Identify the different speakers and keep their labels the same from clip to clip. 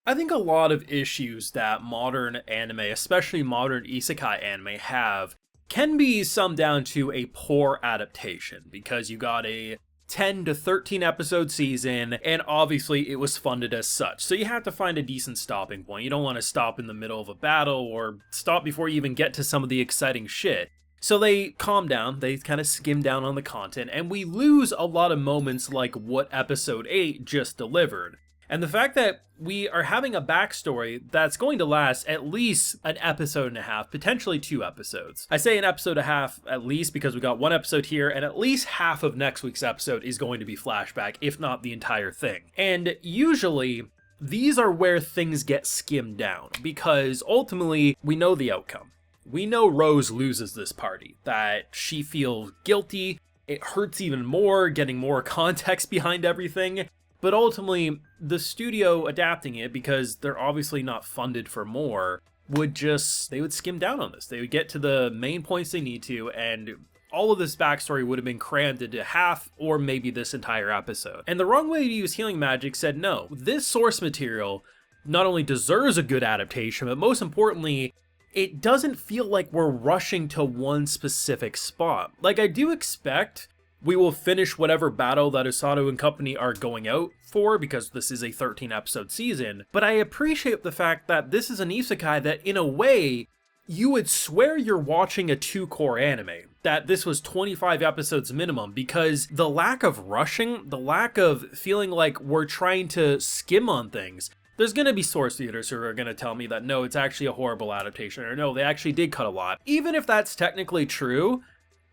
Speaker 1: I think a lot of issues that modern anime, especially modern isekai anime, have can be summed down to a poor adaptation, because you got a 10 to 13 episode season, and obviously it was funded as such. So you have to find a decent stopping point. You don't want to stop in the middle of a battle or stop before you even get to some of the exciting shit. So they calm down, they kind of skim down on the content, and we lose a lot of moments like what episode 8 just delivered. And the fact that we are having a backstory that's going to last at least an episode and a half, potentially 2 episodes. I say an episode and a half at least because we got 1 episode here, and at least half of next week's episode is going to be flashback, if not the entire thing. And usually, these are where things get skimmed down, because ultimately, we know the outcome. We know Rose loses this party, that she feels guilty, it hurts even more, getting more context behind everything. But ultimately, the studio adapting it, because they're obviously not funded for more, they would skim down on this. They would get to the main points they need to, and all of this backstory would have been crammed into half or maybe this entire episode. And The Wrong Way to Use Healing Magic said no, this source material not only deserves a good adaptation, but most importantly, it doesn't feel like we're rushing to one specific spot. Like, I do expect we will finish whatever battle that Osato and company are going out for, because this is a 13 episode season, but I appreciate the fact that this is an isekai that, in a way, you would swear you're watching a 2-cour anime, that this was 25 episodes minimum, because the lack of rushing, the lack of feeling like we're trying to skim on things. There's going to be source theaters who are going to tell me that no, it's actually a horrible adaptation, or no, they actually did cut a lot. Even if that's technically true,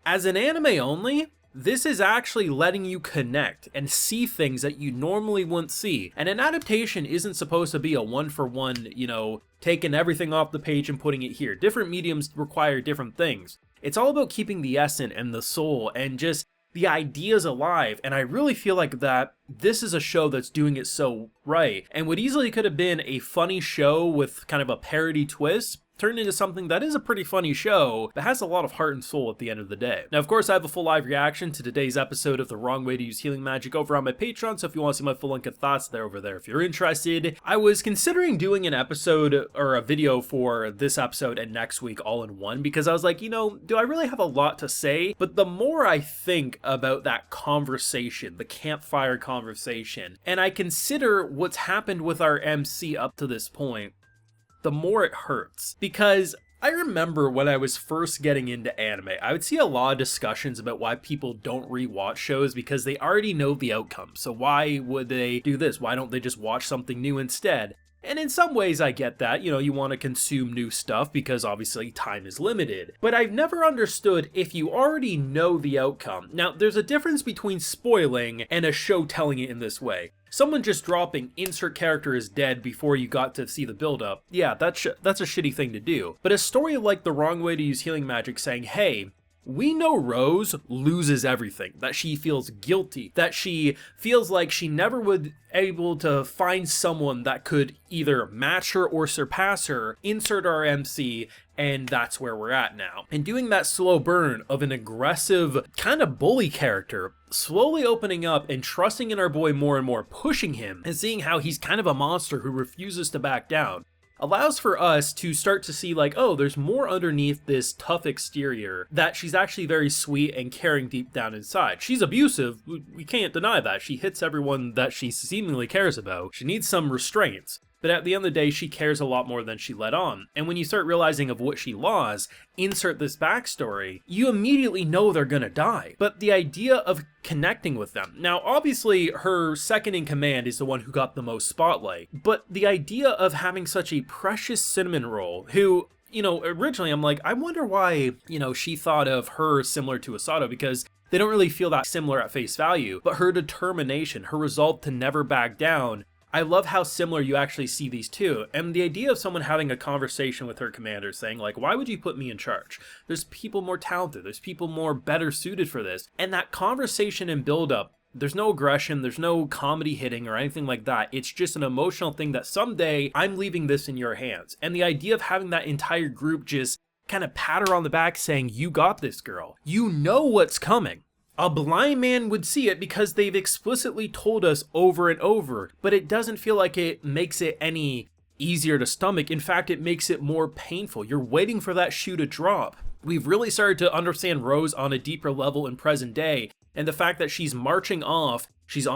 Speaker 1: as an anime only, this is actually letting you connect and see things that you normally wouldn't see. And an adaptation isn't supposed to be a one-for-one, taking everything off the page and putting it here. Different mediums require different things. It's all about keeping the essence and the soul and just the ideas alive. And I really feel like that this is a show that's doing it so right. And what easily could have been a funny show with kind of a parody twist turned into something that is a pretty funny show that has a lot of heart and soul at the end of the day. Now, of course, I have a full live reaction to today's episode of The Wrong Way to Use Healing Magic over on my Patreon, so if you want to see my full length of thoughts, they're over there if you're interested. I was considering doing an episode or a video for this episode and next week all in one, because I was like, do I really have a lot to say? But the more I think about that conversation, the campfire conversation, and I consider what's happened with our MC up to this point, the more it hurts. Because I remember when I was first getting into anime, I would see a lot of discussions about why people don't rewatch shows because they already know the outcome. So why would they do this? Why don't they just watch something new instead? And in some ways I get that, you want to consume new stuff because obviously time is limited. But I've never understood if you already know the outcome. Now, there's a difference between spoiling and a show telling it in this way. Someone just dropping insert character is dead before you got to see the build-up, yeah, that's a shitty thing to do. But a story like The Wrong Way to Use Healing Magic saying, hey, we know Rose loses everything, that she feels guilty, that she feels like she never would able to find someone that could either match her or surpass her, insert our MC, and that's where we're at now. And doing that slow burn of an aggressive kind of bully character, slowly opening up and trusting in our boy more and more, pushing him, and seeing how he's kind of a monster who refuses to back down, allows for us to start to see like, oh, there's more underneath this tough exterior, that she's actually very sweet and caring deep down inside. She's abusive, we can't deny that. She hits everyone that she seemingly cares about. She needs some restraints. But at the end of the day, she cares a lot more than she let on. And when you start realizing of what she lost, insert this backstory, you immediately know they're gonna die. But the idea of connecting with them. Now, obviously, her second in command is the one who got the most spotlight. But the idea of having such a precious cinnamon roll, who, originally I'm like, I wonder why, she thought of her similar to Osato, because they don't really feel that similar at face value. But her determination, her resolve to never back down, I love how similar you actually see these two, and the idea of someone having a conversation with her commander saying like, why would you put me in charge? There's people more talented, there's people more better suited for this. And that conversation and build up, there's no aggression, there's no comedy hitting or anything like that. It's just an emotional thing that someday I'm leaving this in your hands. And the idea of having that entire group just kind of pat her on the back saying, you got this, girl. You know what's coming. A blind man would see it because they've explicitly told us over and over, but it doesn't feel like it makes it any easier to stomach. In fact, it makes it more painful. You're waiting for that shoe to drop. We've really started to understand Rose on a deeper level in present day, and the fact that she's marching off, she's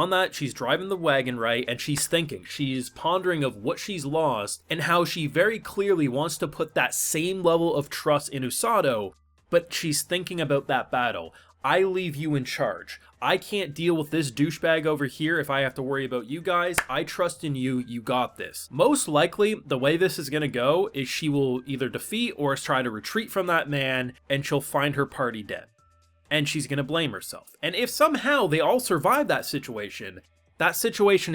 Speaker 1: driving the wagon, right, and she's thinking, she's pondering of what she's lost, and how she very clearly wants to put that same level of trust in Usato, but she's thinking about that battle. I leave you in charge. I can't deal with this douchebag over here if I have to worry about you guys. I trust in you. You got this. Most likely, the way this is going to go is she will either defeat or try to retreat from that man, and she'll find her party dead. And she's going to blame herself. And if somehow they all survive that situation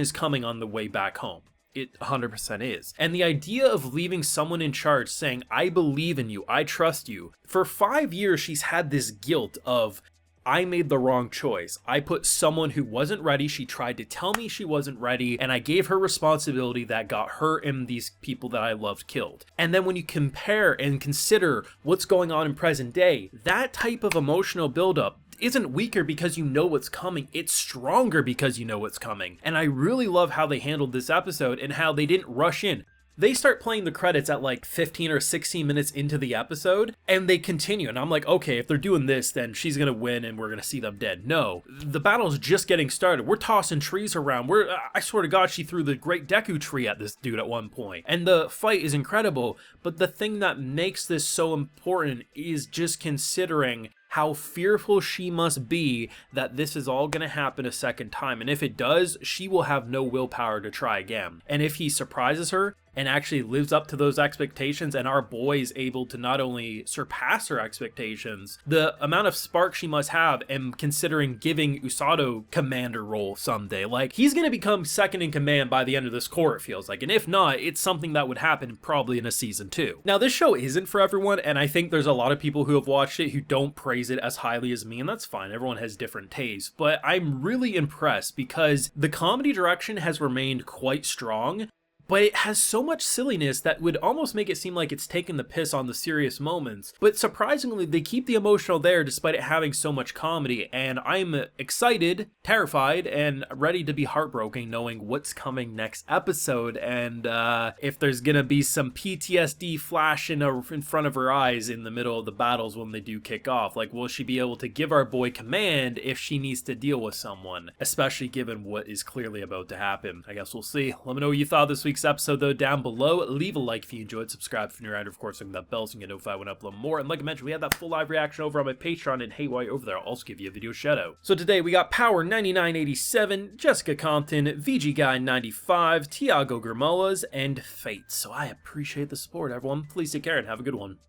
Speaker 1: is coming on the way back home. It 100% is. And the idea of leaving someone in charge saying, I believe in you, I trust you. For 5 years, she's had this guilt of, I made the wrong choice. I put someone who wasn't ready. She tried to tell me she wasn't ready, and I gave her responsibility that got her and these people that I loved killed. And then when you compare and consider what's going on in present day, that type of emotional buildup isn't weaker because you know what's coming, it's stronger because you know what's coming. And I really love how they handled this episode and how they didn't rush in. They start playing the credits at like 15 or 16 minutes into the episode, and they continue, and I'm like, okay, if they're doing this, then she's gonna win and we're gonna see them dead. No, the battle's just getting started. We're tossing trees around. I swear to God, she threw the Great Deku Tree at this dude at one point. And the fight is incredible, but the thing that makes this so important is just considering how fearful she must be that this is all going to happen a second time. And if it does, she will have no willpower to try again. And if he surprises her and actually lives up to those expectations, and our boy is able to not only surpass her expectations, the amount of spark she must have, and considering giving Usato commander role someday, like, he's going to become second in command by the end of this core, it feels like. And if not, it's something that would happen probably in a season 2. Now, this show isn't for everyone, and I think there's a lot of people who have watched it who don't praise it as highly as me, and that's fine. Everyone has different tastes, but I'm really impressed because the comedy direction has remained quite strong, but it has so much silliness that would almost make it seem like it's taking the piss on the serious moments. But surprisingly, they keep the emotional there despite it having so much comedy, and I'm excited, terrified, and ready to be heartbroken knowing what's coming next episode, and if there's gonna be some PTSD flash in front of her eyes in the middle of the battles when they do kick off. Like, will she be able to give our boy command if she needs to deal with someone, especially given what is clearly about to happen? I guess we'll see. Let me know what you thought this week's episode though down below. Leave a like if you enjoyed, subscribe if you're new around, of course ring that bell so you can get notified when I upload more. And like I mentioned, we had that full live reaction over on my Patreon, and hey, while you're over there, I'll also give you a video shout out. So today we got Power 9987, Jessica Compton, VG Guy 95, Tiago Germolas, and Fate. So I appreciate the support, everyone. Please take care and have a good one.